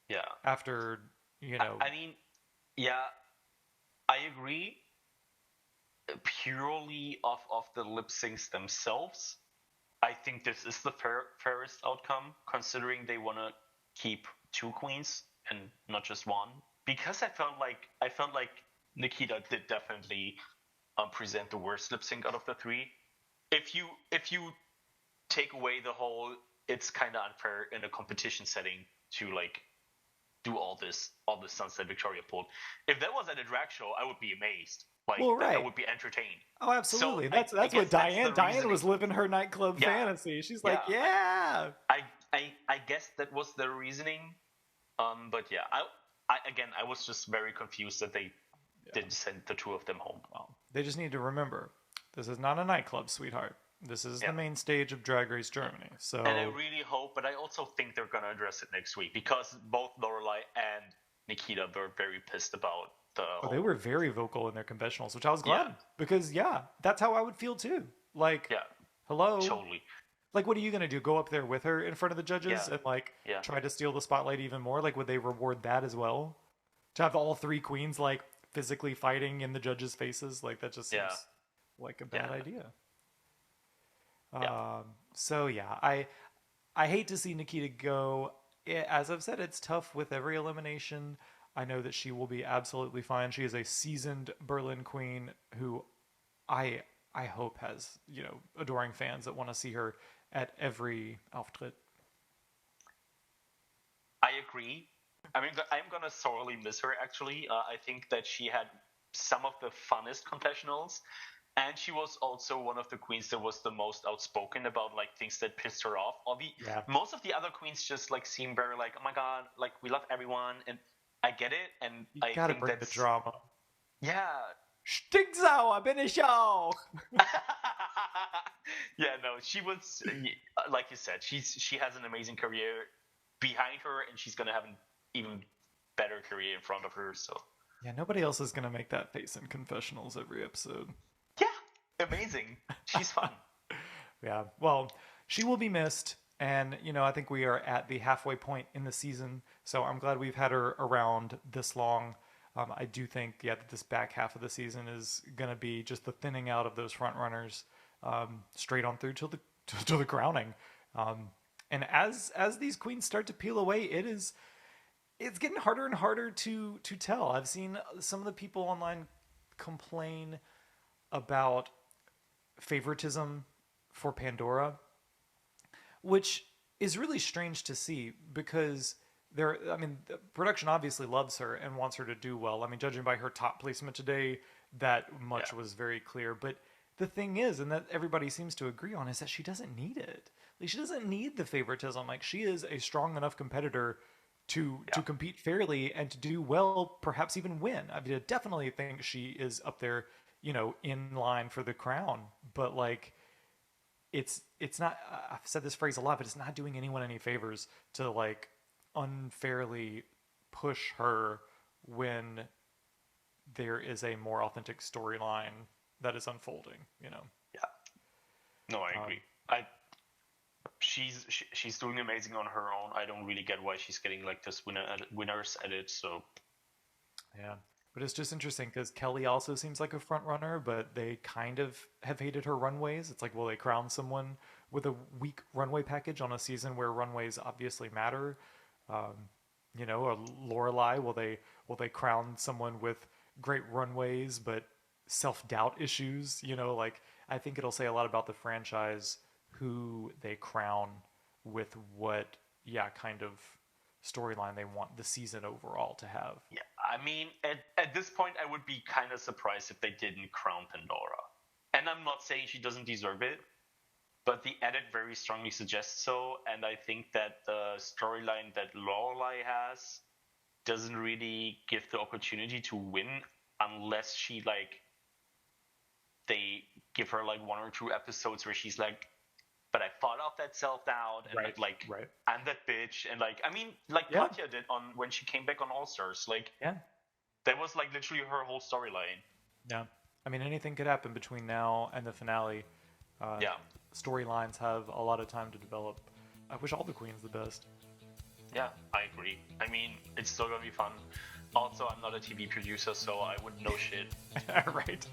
Yeah. After, I mean, yeah, I agree. Purely off of the lip syncs themselves, I think this is the fairest outcome, considering they want to keep 2 queens and not just 1. Because I felt like Nikita did definitely present the worst lip sync out of the 3. If you take away the whole, it's kind of unfair in a competition setting to like do all the stunts that Victoria pulled. If that was at a drag show, I would be amazed. Like, I would be entertained. Oh, absolutely. So that's what Diane was living her nightclub fantasy. She's like, yeah. I guess that was the reasoning. But yeah, I was just very confused that they didn't send the 2 of them home. Well, they just need to remember, this is not a nightclub, sweetheart. This is the main stage of Drag Race Germany. So, and I really hope, but I also think they're going to address it next week, because both Loreley and Nikita were very pissed about the whole... They were very vocal in their confessionals, which I was glad, because that's how I would feel too. Like, hello. Totally. Like, what are you going to do? Go up there with her in front of the judges and like try to steal the spotlight even more? Like, would they reward that as well? To have all 3 queens like physically fighting in the judges' faces? Like, that just seems like a bad idea. So I hate to see Nikita go. As I've said, it's tough with every elimination. I know that she will be absolutely fine. She is a seasoned Berlin queen who I hope has, adoring fans that want to see her at every Auftritt. I agree. I mean, I'm going to sorely miss her, actually. I think that she had some of the funnest confessionals. And she was also one of the queens that was the most outspoken about like things that pissed her off. Most of the other queens just like seem very like, oh my god, like we love everyone, and I get it, and I gotta think bring the drama. Yeah. Stinksauer bin ich auch. Yeah, no, she was like you said, she has an amazing career behind her, and she's gonna have an even better career in front of her. So Yeah, nobody else is gonna make that face in confessionals every episode. yeah, amazing. She's fun. Yeah, well, she will be missed, and I think we are at the halfway point in the season, so I'm glad we've had her around this long. I do think, that this back half of the season is gonna be just the thinning out of those front runners, straight on through till the crowning. And as these queens start to peel away, it's getting harder and harder to tell. I've seen some of the people online complain about favoritism for Pandora, which is really strange to see because the production obviously loves her and wants her to do well. I mean, judging by her top placement today, that much was very clear. But the thing is, and that everybody seems to agree on, is that she doesn't need it. Like, she doesn't need the favoritism. Like, she is a strong enough competitor to compete fairly and to do well, perhaps even win. I mean, I definitely think she is up there, in line for the crown. But like, it's not. I've said this phrase a lot, but it's not doing anyone any favors to like unfairly push her when there is a more authentic storyline that is unfolding. Yeah. No, I agree. She's doing amazing on her own. I don't really get why she's getting like this winners edit. So yeah, but it's just interesting because Kelly also seems like a front runner, but they kind of have hated her runways. It's like, will they crown someone with a weak runway package on a season where runways obviously matter? Or Loreley, will they crown someone with great runways but self-doubt issues? Like, I think it'll say a lot about the franchise who they crown with what kind of storyline they want the season overall to have. Yeah, I mean, at this point, I would be kind of surprised if they didn't crown Pandora. And I'm not saying she doesn't deserve it, but the edit very strongly suggests so. And I think that the storyline that Loreley has doesn't really give the opportunity to win unless she they give her like 1 or 2 episodes where she's like, but I fought off that self-doubt and right. I'm that bitch. And Katya did when she came back on All Stars. That was like literally her whole storyline. Yeah. I mean, anything could happen between now and the finale. Storylines have a lot of time to develop. I wish all the queens the best. Yeah, I agree. I mean, it's still gonna be fun. Also, I'm not a TV producer, so I wouldn't know shit. Right.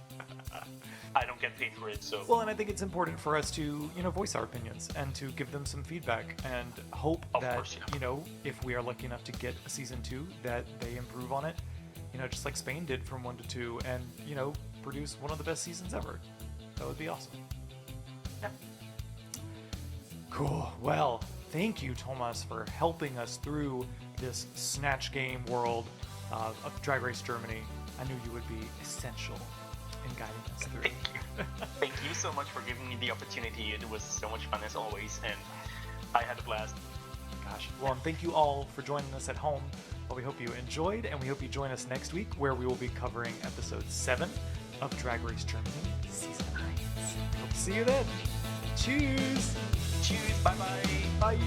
I don't get paid for it, so... Well, and I think it's important for us to, voice our opinions and to give them some feedback and hope if we are lucky enough to get a season 2, that they improve on it, just like Spain did from 1 to 2 and, produce one of the best seasons ever. That would be awesome. Yeah. Cool. Well, thank you, Thomas, for helping us through this Snatch Game world of Drag Race Germany. I knew you would be essential in guiding us through. Thank you. Thank you so much for giving me the opportunity. It was so much fun as always, and I had a blast. Gosh. Well, and thank you all for joining us at home. Well, we hope you enjoyed, and we hope you join us next week, where we will be covering episode 7 of Drag Race Germany Season 9. Hope to see you then. Cheers! Cheers! Bye-bye! Bye!